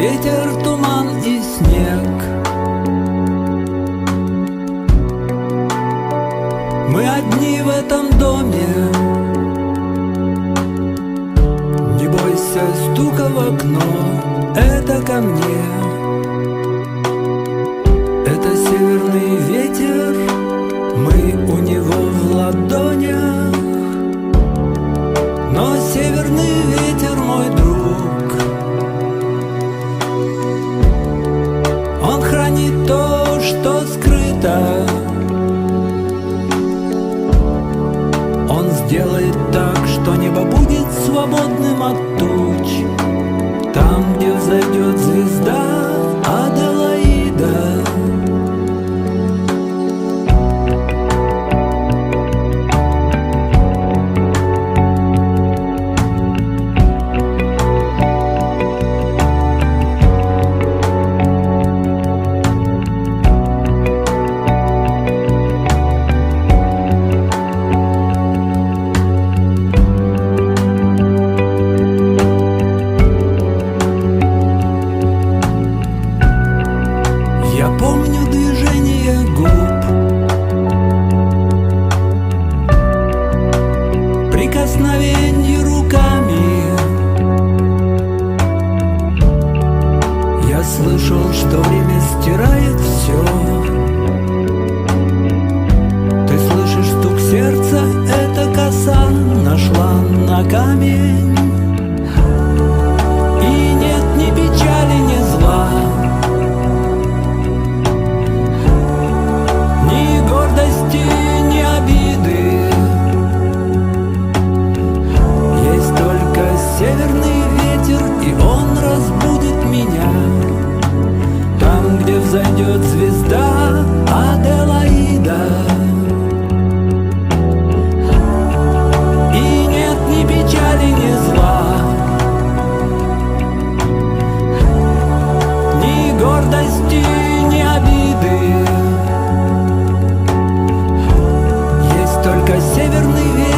ветер, туман и снег. Мы одни в этом доме. Не бойся стука в окно, это ко мне. Это северный ветер, мы у него в ладонях. Но северный ветер мой друг. Он хранит то, что скрыто. Он сделает так, что небо будет свободным от туч. Там, где взойдет звезда Аделаида. Я помню движение губ, прикосновенье руками. Я слышал, что время стирает все. Ты слышишь стук сердца, эта коса нашла на камень. И нет ни печали, ни зла, ни обиды. Есть только северный ветер, и он разбудит меня. Там, где взойдет звезда Аделаида. И нет ни печали, ни зла, ни гордости, ни обиды. Только северный ветер.